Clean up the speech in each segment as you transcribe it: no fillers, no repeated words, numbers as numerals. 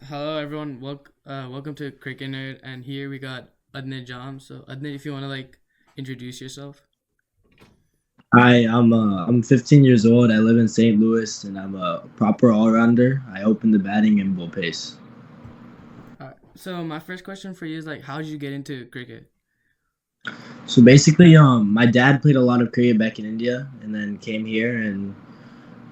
Hello, everyone. Welcome to Cricket Nerd, and here we got Adnit Jhamb. So, Adnit, if you want to introduce yourself. Hi, I'm 15 years old. I live in St. Louis, and I'm a proper all-rounder. I open the batting and bowl pace. So, my first question for you is how did you get into cricket? So basically, my dad played a lot of cricket back in India, and then came here, and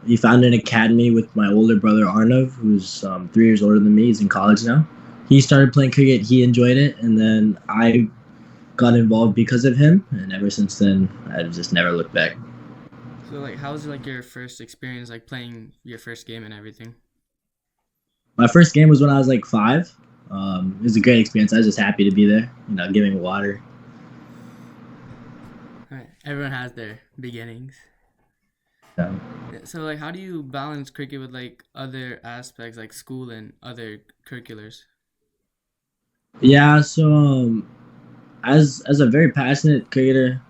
he found an academy with my older brother Arnav, who's 3 years older than me. He's in college now. He started playing cricket. He enjoyed it, and then I got involved because of him, and ever since then, I've just never looked back. So, how was your first experience playing your first game and everything? My first game was when I was like 5. It was a great experience. I was just happy to be there, giving water. All right, everyone has their beginnings. Yeah. Yeah, so, how do you balance cricket with other aspects like school and other curriculars? Yeah, so as a very passionate cricketer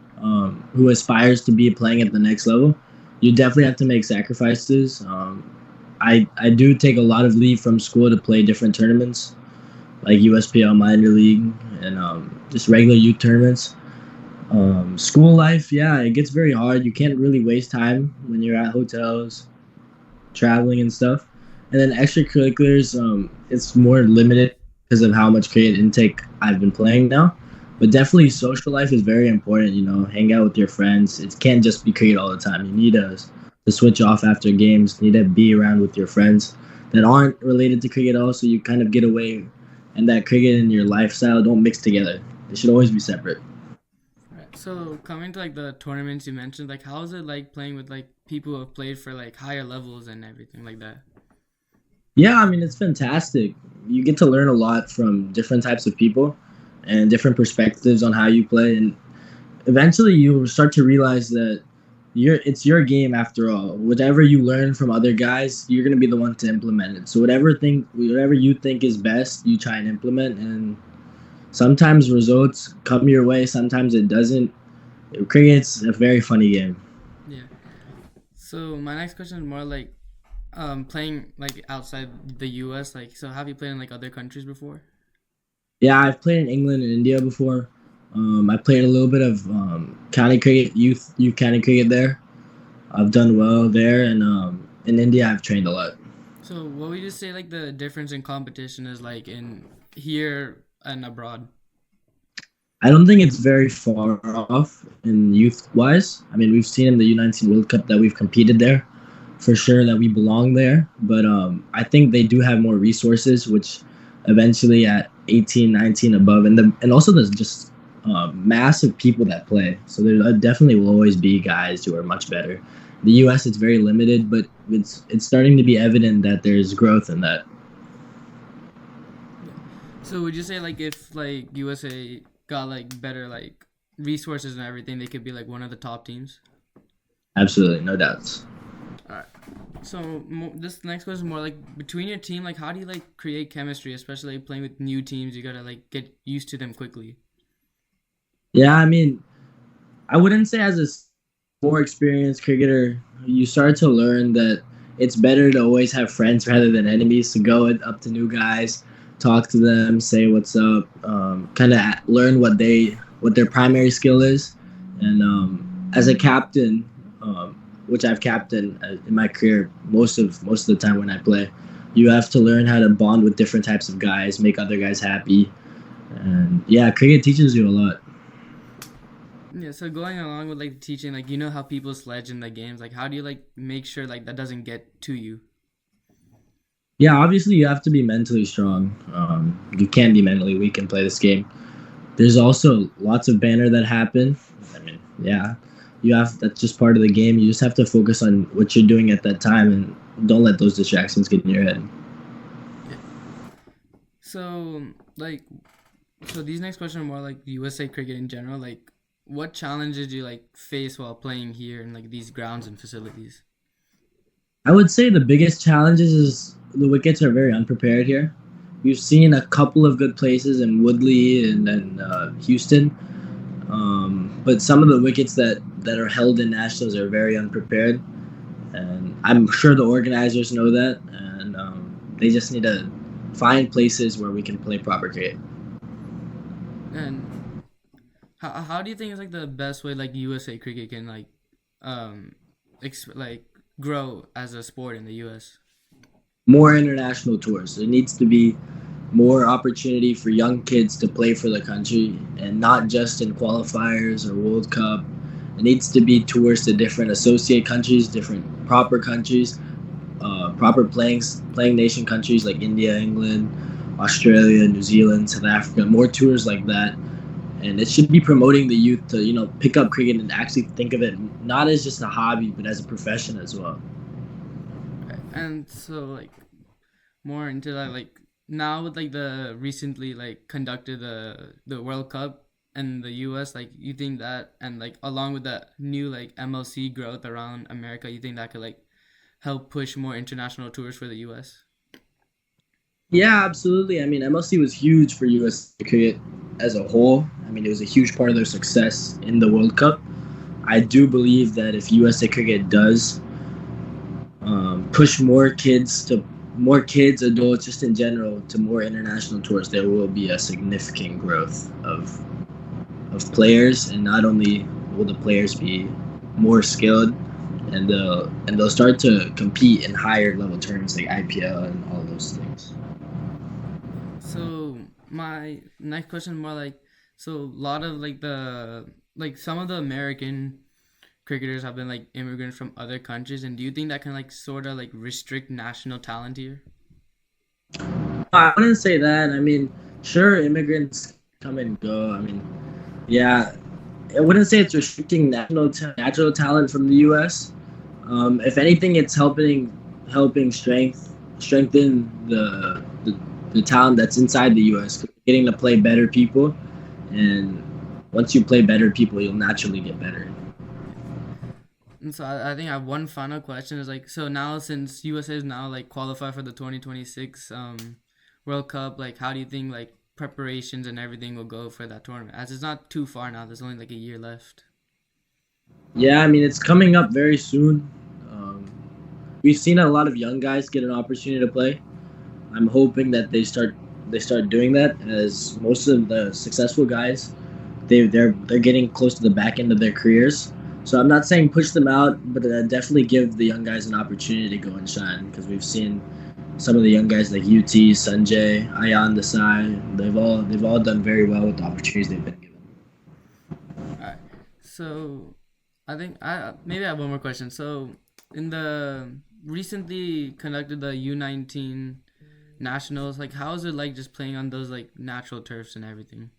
who aspires to be playing at the next level, you definitely have to make sacrifices. I do take a lot of leave from school to play different tournaments like USPL minor league and just regular youth tournaments. School life, yeah, it gets very hard. You can't really waste time when you're at hotels, traveling and stuff. And then extracurriculars, it's more limited because of how much creative intake I've been playing now. But definitely, social life is very important. Hang out with your friends. It can't just be cricket all the time. You need to switch off after games. You need to be around with your friends that aren't related to cricket. Also, you kind of get away, and that cricket and your lifestyle don't mix together. They should always be separate. Right. So, coming to the tournaments you mentioned, how is it playing with people who have played for higher levels and everything like that? Yeah, I mean, it's fantastic. You get to learn a lot from different types of people and different perspectives on how you play. And eventually, you'll start to realize that it's your game after all. Whatever you learn from other guys, you're gonna be the one to implement it. So whatever you think is best, you try and implement. And sometimes results come your way, sometimes it doesn't. Cricket's a very funny game. Yeah. So my next question is more playing outside the US. So have you played in other countries before? Yeah, I've played in England and India before. I played a little bit of county cricket, youth county cricket there. I've done well there, and in India, I've trained a lot. So what would you say the difference in competition is in here and abroad? I don't think it's very far off in youth wise. I mean, we've seen in the U19 World Cup that we've competed there for sure, that we belong there. But I think they do have more resources, which eventually at 18, 19 above, and also there's just massive people that play. So there definitely will always be guys who are much better. The U.S. it's very limited, but it's starting to be evident that there's growth in that. Yeah. So would you say if USA got better resources and everything, they could be one of the top teams? Absolutely, no doubts. All right. So this next question is more between your team, how do you create chemistry, especially playing with new teams? You gotta get used to them quickly. Yeah, I mean, I wouldn't say as a more experienced cricketer, you start to learn that it's better to always have friends rather than enemies. To go up to new guys, talk to them, say what's up, kind of learn what their primary skill is, and as a captain, which I've captained in my career most of the time when I play, you have to learn how to bond with different types of guys, make other guys happy, and yeah, cricket teaches you a lot. Yeah. So going along with the teaching, you know how people sledge in the games. How do you make sure that doesn't get to you? Yeah, obviously you have to be mentally strong. You can't be mentally weak and play this game. There's also lots of banner that happen. I mean, yeah, you have that's just part of the game. You just have to focus on what you're doing at that time and don't let those distractions get in your head. Yeah. So so these next questions are more USA cricket in general. What challenges do you face while playing here in these grounds and facilities? I would say the biggest challenges is the wickets are very unprepared here. We've seen a couple of good places in Woodley and then Houston, but some of the wickets that are held in nationals are very unprepared, and I'm sure the organizers know that, and they just need to find places where we can play proper cricket. And how do you think is like the best way like USA cricket can like um like grow as a sport in the US? More international tours. There needs to be more opportunity for young kids to play for the country, and not just in qualifiers or World Cup. It needs to be tours to different associate countries, different proper countries, proper playing nation countries like India, England, Australia, New Zealand, South Africa. More tours like that, and it should be promoting the youth to pick up cricket and actually think of it not as just a hobby but as a profession as well. And so like more into that like now with like the recently like conducted the World Cup and the US, like you think that and like along with the new like MLC growth around America, you think that could like help push more international tours for the US? Yeah, absolutely. I mean, MLC was huge for U.S. cricket as a whole. I mean, it was a huge part of their success in the World Cup. I do believe that if USA Cricket does push more kids, adults, just in general, to more international tours, there will be a significant growth of players, and not only will the players be more skilled, and they'll start to compete in higher level tournaments like IPL and all those things. So my next question more like so a lot of like the like some of the American cricketers have been like immigrants from other countries, and do you think that can like sort of like restrict national talent here? I wouldn't say that. I mean, sure, immigrants come and go. I mean, yeah, I wouldn't say it's restricting natural talent from the U.S. If anything, it's helping strengthen the talent that's inside the U.S. Getting to play better people, and once you play better people, you'll naturally get better. And so I think I have one final question is like so now since USA is now like qualified for the 2026 World Cup, like how do you think like preparations and everything will go for that tournament? As it's not too far now, there's only like a year left. Yeah, I mean, it's coming up very soon. Um, we've seen a lot of young guys get an opportunity to play. I'm hoping that they start doing that, as most of the successful guys they're getting close to the back end of their careers. So I'm not saying push them out, but definitely give the young guys an opportunity to go and shine, because we've seen some of the young guys like UT, Sanjay, Ayan Desai. They've all done very well with the opportunities they've been given. All right. So I think I maybe I have one more question. So in the recently conducted the U19 nationals, like how is it like just playing on those like natural turfs and everything?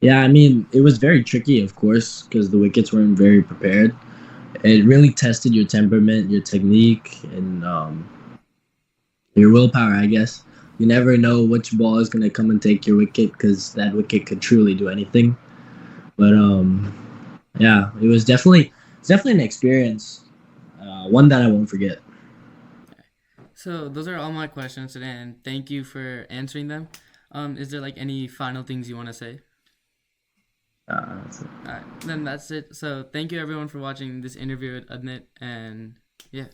Yeah, I mean, it was very tricky, of course, because the wickets weren't very prepared. It really tested your temperament, your technique, and your willpower, I guess. You never know which ball is going to come and take your wicket, because that wicket could truly do anything. But yeah, it's definitely an experience, one that I won't forget. So those are all my questions today, and thank you for answering them. Is there like any final things you want to say? That's it. All right, then that's it. So thank you everyone for watching this interview with Adnit, and yeah.